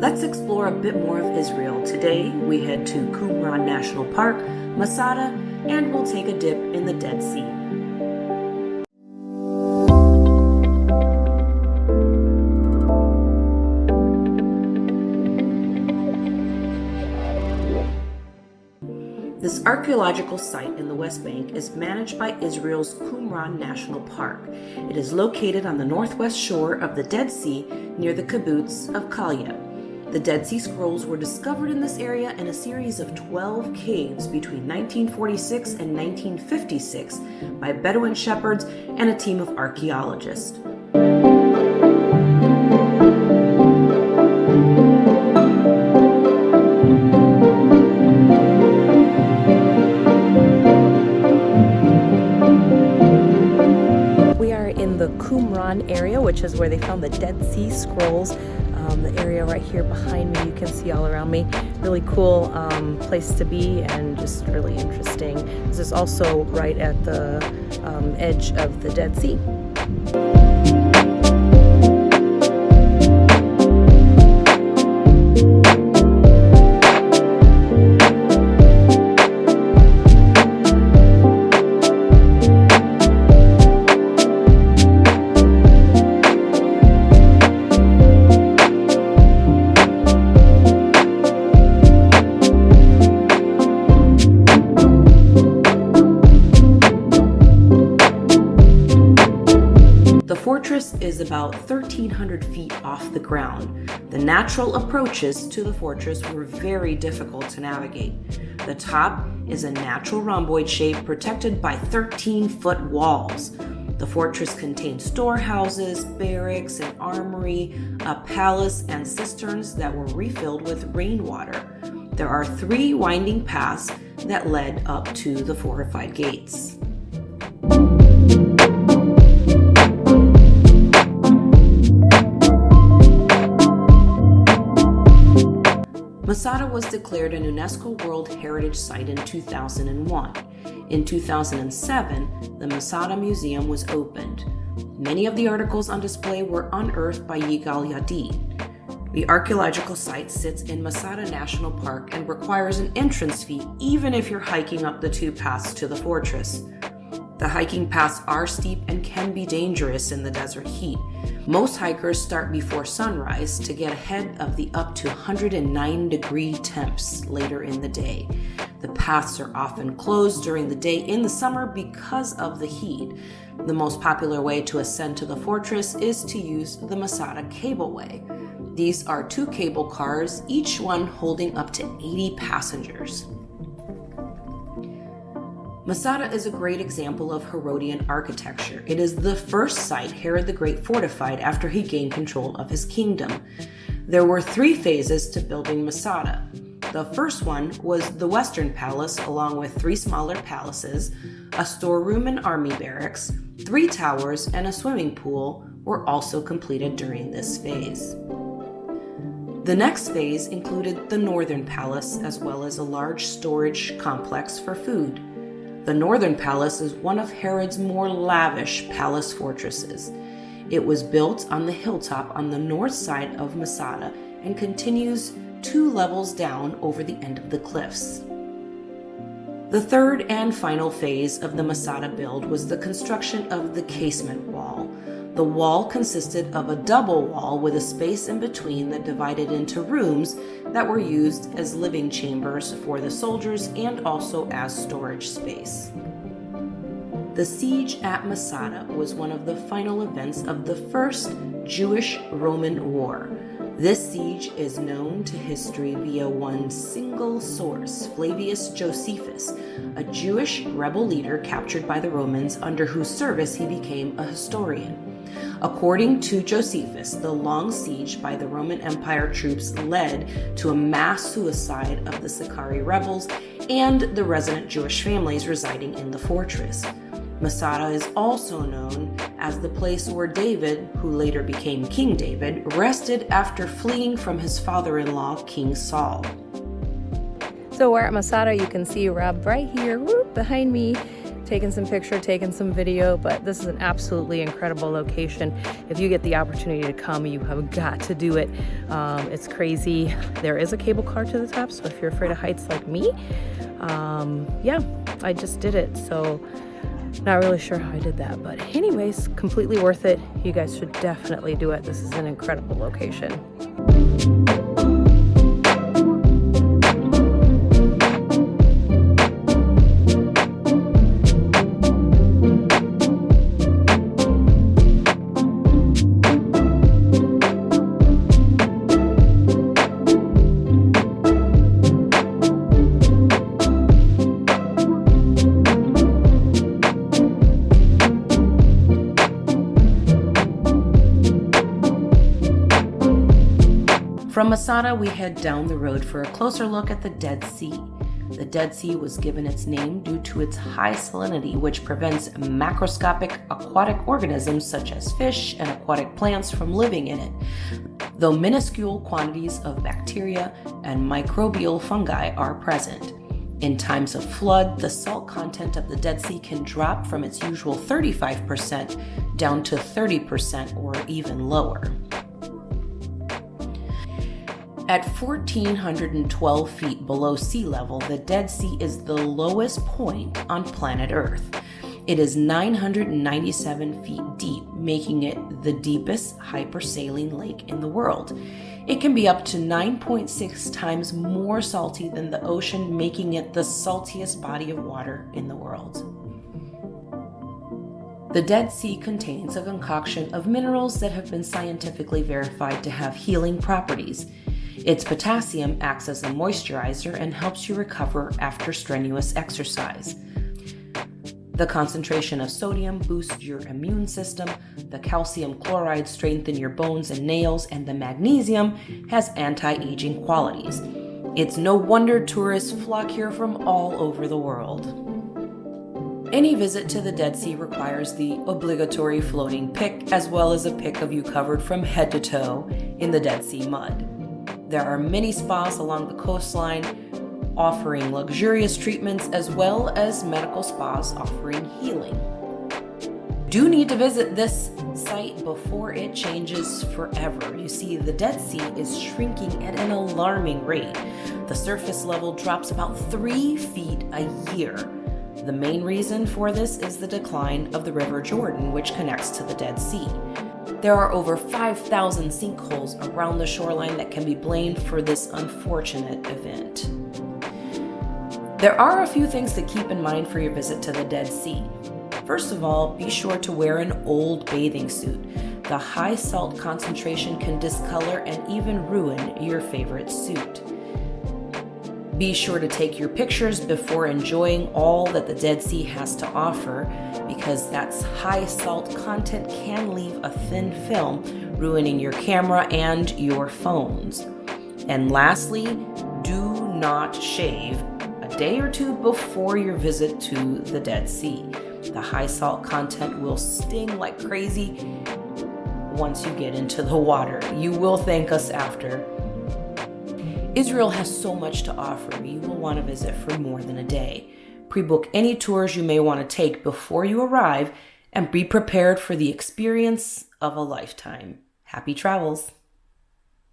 Let's explore a bit more of Israel. Today, we head to Qumran National Park, Masada, and we'll take a dip in the Dead Sea. This archaeological site in the West Bank is managed by Israel's Qumran National Park. It is located on the northwest shore of the Dead Sea near the kibbutz of Kalya. The Dead Sea Scrolls were discovered in this area in a series of 12 caves between 1946 and 1956 by Bedouin shepherds and a team of archaeologists. The Qumran area, which is where they found the Dead Sea Scrolls. The area right here behind me, you can see all around me. Really cool place to be and just really interesting. This is also right at the edge of the Dead Sea. The fortress is about 1,300 feet off the ground. The natural approaches to the fortress were very difficult to navigate. The top is a natural rhomboid shape protected by 13-foot walls. The fortress contained storehouses, barracks, an armory, a palace, and cisterns that were refilled with rainwater. There are 3 winding paths that led up to the fortified gates. Masada was declared a UNESCO World Heritage Site in 2001. In 2007, the Masada Museum was opened. Many of the articles on display were unearthed by Yigal Yadid. The archaeological site sits in Masada National Park and requires an entrance fee even if you're hiking up the 2 paths to the fortress. The hiking paths are steep and can be dangerous in the desert heat. Most hikers start before sunrise to get ahead of the up to 109-degree temps later in the day. The paths are often closed during the day in the summer because of the heat. The most popular way to ascend to the fortress is to use the Masada Cableway. These are 2 cable cars, each one holding up to 80 passengers. Masada is a great example of Herodian architecture. It is the first site Herod the Great fortified after he gained control of his kingdom. There were 3 phases to building Masada. The first one was the Western Palace, along with 3 smaller palaces, a storeroom and army barracks, 3 towers, and a swimming pool were also completed during this phase. The next phase included the Northern Palace, as well as a large storage complex for food. The Northern Palace is one of Herod's more lavish palace fortresses. It was built on the hilltop on the north side of Masada and continues 2 levels down over the end of the cliffs. The third and final phase of the Masada build was the construction of the casement wall. The wall consisted of a double wall with a space in between that divided into rooms that were used as living chambers for the soldiers and also as storage space. The siege at Masada was one of the final events of the First Jewish-Roman War. This siege is known to history via one single source, Flavius Josephus, a Jewish rebel leader captured by the Romans under whose service he became a historian. According to Josephus, the long siege by the Roman Empire troops led to a mass suicide of the Sicarii rebels and the resident Jewish families residing in the fortress. Masada is also known as the place where David, who later became King David, rested after fleeing from his father-in-law, King Saul. So we're at Masada. You can see Rob right here behind me. taking some picture, taking some video, but this is an absolutely incredible location. If you get the opportunity to come, you have got to do it. It's crazy. There is a cable car to the top, so if you're afraid of heights like me, yeah, I just did it. So not really sure how I did that, but anyways, completely worth it. You guys should definitely do it. This is an incredible location. From Masada, we head down the road for a closer look at the Dead Sea. The Dead Sea was given its name due to its high salinity, which prevents macroscopic aquatic organisms such as fish and aquatic plants from living in it, though minuscule quantities of bacteria and microbial fungi are present. In times of flood, the salt content of the Dead Sea can drop from its usual 35% down to 30% or even lower. At 1,412 feet below sea level, the Dead Sea is the lowest point on planet Earth. It is 997 feet deep, making it the deepest hypersaline lake in the world. It can be up to 9.6 times more salty than the ocean, making it the saltiest body of water in the world. The Dead Sea contains a concoction of minerals that have been scientifically verified to have healing properties. Its potassium acts as a moisturizer and helps you recover after strenuous exercise. The concentration of sodium boosts your immune system, the calcium chloride strengthens your bones and nails, and the magnesium has anti-aging qualities. It's no wonder tourists flock here from all over the world. Any visit to the Dead Sea requires the obligatory floating pic, as well as a pic of you covered from head to toe in the Dead Sea mud. There are many spas along the coastline offering luxurious treatments, as well as medical spas offering healing. Do need to visit this site before it changes forever. You see, the Dead Sea is shrinking at an alarming rate. The surface level drops about 3 feet a year. The main reason for this is the decline of the River Jordan, which connects to the Dead Sea. There are over 5,000 sinkholes around the shoreline that can be blamed for this unfortunate event. There are a few things to keep in mind for your visit to the Dead Sea. First of all, be sure to wear an old bathing suit. The high salt concentration can discolor and even ruin your favorite suit. Be sure to take your pictures before enjoying all that the Dead Sea has to offer, because that high salt content can leave a thin film, ruining your camera and your phones. And lastly, do not shave a day or two before your visit to the Dead Sea. The high salt content will sting like crazy once you get into the water. You will thank us after. Israel has so much to offer. You will want to visit for more than a day. Pre-book any tours you may want to take before you arrive, and be prepared for the experience of a lifetime. Happy travels!